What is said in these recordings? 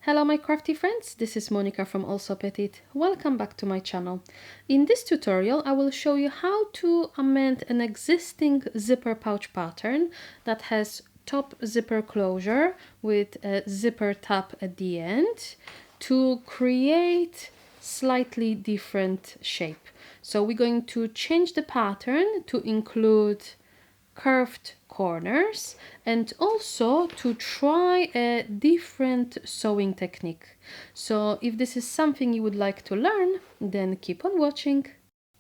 Hello my crafty friends, this is Monica from Allsewpetite. Welcome back to my channel. In this tutorial I will show you how to amend an existing zipper pouch pattern that has top zipper closure with a zipper tab at the end to create slightly different shape. So we're going to change the pattern to include curved corners and also to try a different sewing technique. So if this is something you would like to learn, then keep on watching.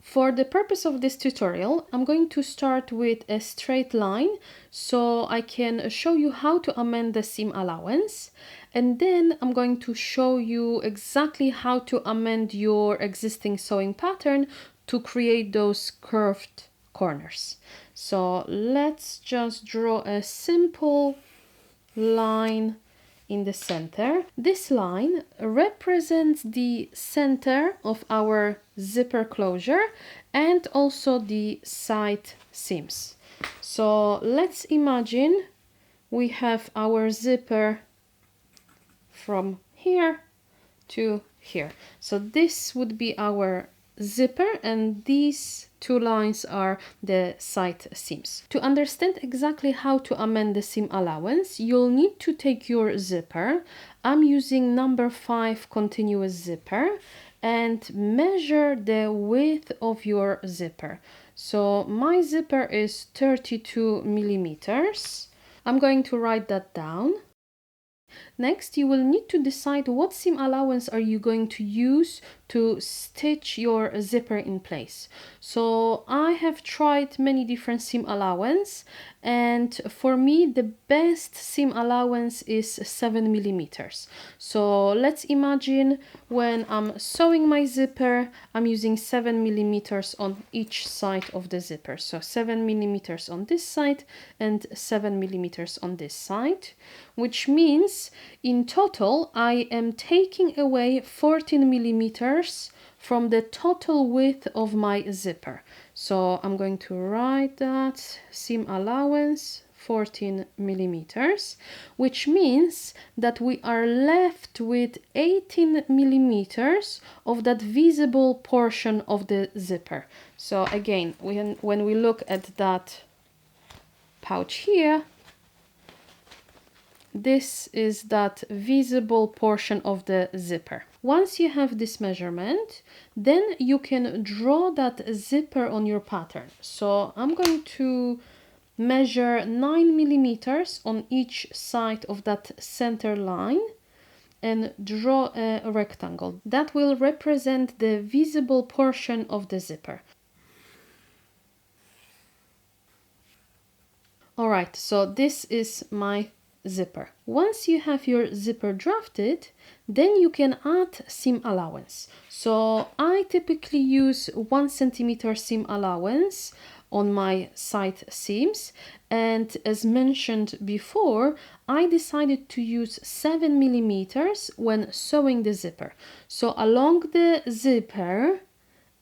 For the purpose of this tutorial, I'm going to start with a straight line so I can show you how to amend the seam allowance, and then I'm going to show you exactly how to amend your existing sewing pattern to create those curved corners. So let's just draw a simple line in the center. This line represents the center of our zipper closure and also the side seams. So let's imagine we have our zipper from here to here. So this would be our zipper and these two lines are the side seams. To understand exactly how to amend the seam allowance, you'll need to take your zipper. I'm using number 5 continuous zipper and measure the width of your zipper. So my zipper is 32 millimeters. I'm going to write that down. Next, you will need to decide what seam allowance are you going to use to stitch your zipper in place. So I have tried many different seam allowance, and for me the best seam allowance is 7 millimeters. So let's imagine when I'm sewing my zipper, I'm using 7 millimeters on each side of the zipper. So 7 millimeters on this side and 7 millimeters on this side, which means in total I am taking away 14 millimeters from the total width of my zipper. So I'm going to write that seam allowance 14 millimeters, which means that we are left with 18 millimeters of that visible portion of the zipper. So again, when we look at that pouch here, this is that visible portion of the zipper. Once you have this measurement, then you can draw that zipper on your pattern. So I'm going to measure 9 millimeters on each side of that center line and draw a rectangle. That will represent the visible portion of the zipper. Alright, so this is my zipper. Once you have your zipper drafted, then you can add seam allowance. So I typically use 1 centimeter seam allowance on my side seams, and as mentioned before, I decided to use 7 millimeters when sewing the zipper. So along the zipper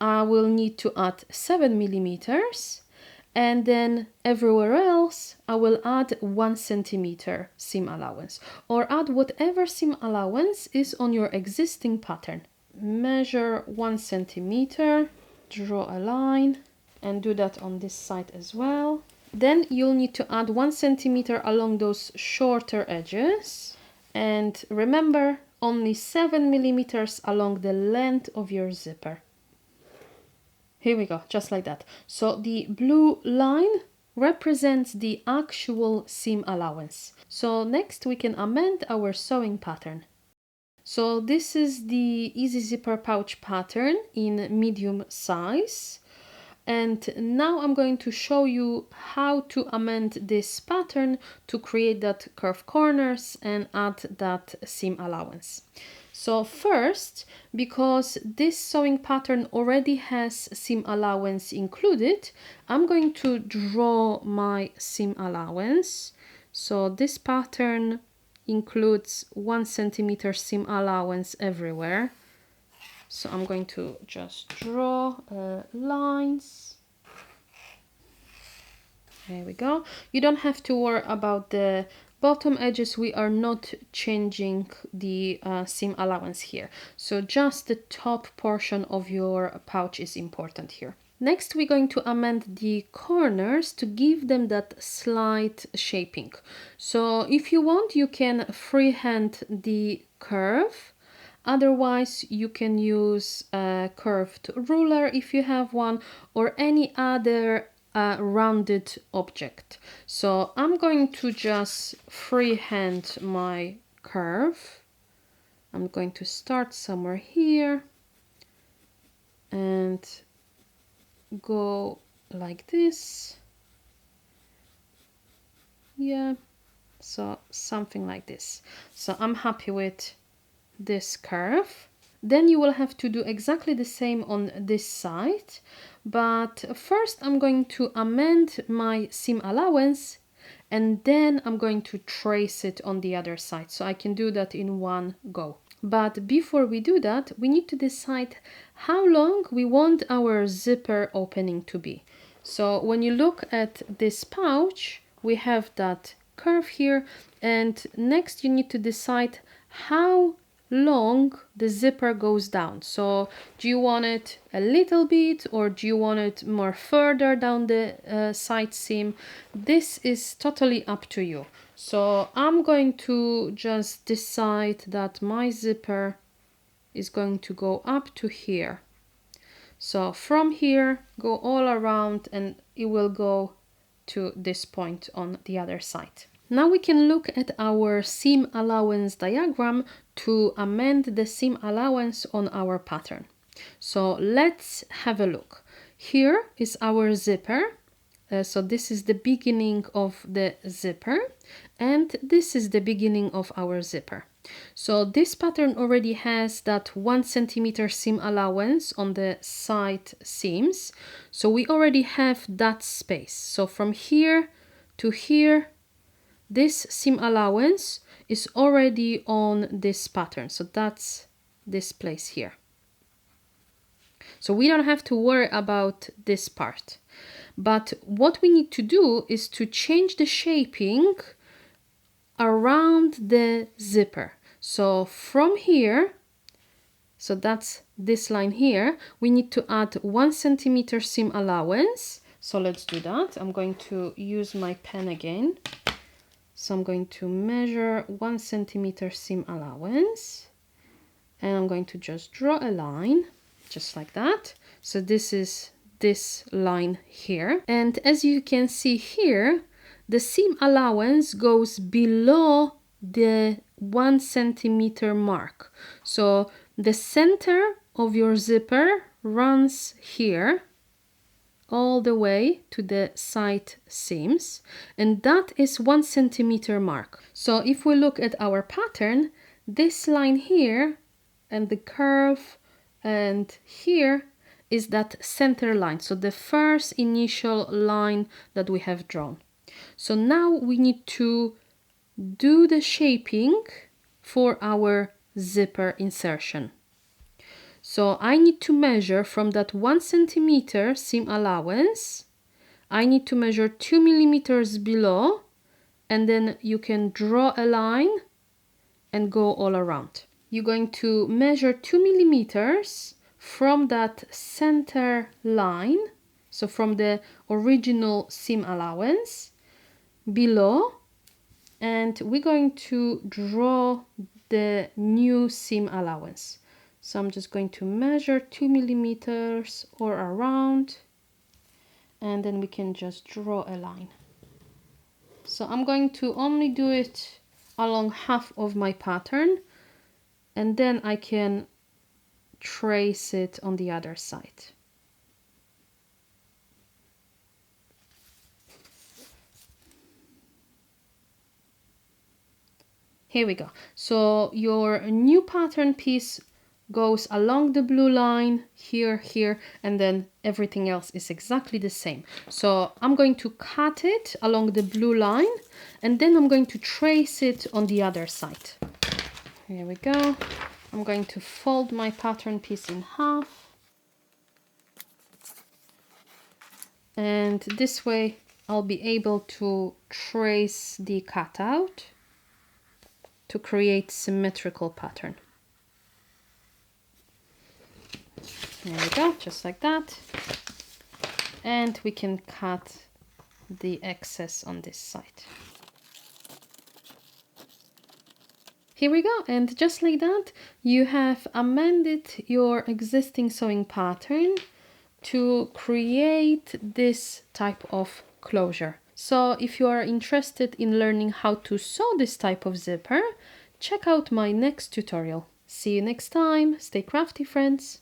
I will need to add 7 millimeters, and then everywhere else I will add 1 centimeter seam allowance, or add whatever seam allowance is on your existing pattern. Measure 1 centimeter, draw a line, and do that on this side as well. Then you'll need to add 1 centimeter along those shorter edges, and remember, only 7 millimeters along the length of your zipper. Here we go, just like that. So the blue line represents the actual seam allowance. So next we can amend our sewing pattern. So this is the easy zipper pouch pattern in medium size. And now I'm going to show you how to amend this pattern to create that curved corners and add that seam allowance. So first, because this sewing pattern already has seam allowance included, I'm going to draw my seam allowance. So this pattern includes 1 centimeter seam allowance everywhere. So I'm going to just draw lines. There we go. You don't have to worry about the bottom edges we are not changing the seam allowance here, so just the top portion of your pouch is important here. Next we're going to amend the corners to give them that slight shaping. So if you want, you can freehand the curve. Otherwise, you can use a curved ruler if you have one, or any other rounded object. So I'm going to just freehand my curve. I'm going to start somewhere here and go like this. Yeah, so something like this. So I'm happy with this curve. Then you will have to do exactly the same on this side, but first I'm going to amend my seam allowance and then I'm going to trace it on the other side, so I can do that in one go. But before we do that, we need to decide how long we want our zipper opening to be. So when you look at this pouch, we have that curve here, and next you need to decide how long the zipper goes down. So do you want it a little bit, or do you want it more further down the side seam? This is totally up to you. So I'm going to just decide that my zipper is going to go up to here. So from here, go all around and it will go to this point on the other side. Now we can look at our seam allowance diagram to amend the seam allowance on our pattern. So let's have a look. Here is our zipper. So this is the beginning of the zipper, and this is the beginning of our zipper. So this pattern already has that 1 centimeter seam allowance on the side seams. So we already have that space. So from here to here, this seam allowance is already on this pattern. So that's this place here. So we don't have to worry about this part. But what we need to do is to change the shaping around the zipper. So from here, so that's this line here, we need to add 1 centimeter seam allowance. So let's do that. I'm going to use my pen again. So I'm going to measure 1 centimeter seam allowance, and I'm going to just draw a line just like that. So this is this line here, and as you can see here, the seam allowance goes below the 1 centimeter mark. So the center of your zipper runs here all the way to the side seams, and that is 1 centimeter mark. So if we look at our pattern, this line here and the curve and here is that center line, so the first initial line that we have drawn. So now we need to do the shaping for our zipper insertion. So I need to measure from that 1 centimeter seam allowance, I need to measure 2 millimeters below, and then you can draw a line and go all around. You're going to measure 2 millimeters from that center line, so from the original seam allowance below, and we're going to draw the new seam allowance. So I'm just going to measure 2 millimeters or around, and then we can just draw a line. So I'm going to only do it along half of my pattern, and then I can trace it on the other side. Here we go. So your new pattern piece goes along the blue line here, here, and then everything else is exactly the same. So I'm going to cut it along the blue line, and then I'm going to trace it on the other side. Here we go. I'm going to fold my pattern piece in half, and this way I'll be able to trace the cutout. to create symmetrical pattern. There we go, just like that. And we can cut the excess on this side. Here we go, and just like that, you have amended your existing sewing pattern to create this type of closure. So if you are interested in learning how to sew this type of zipper, check out my next tutorial. See you next time. Stay crafty, friends.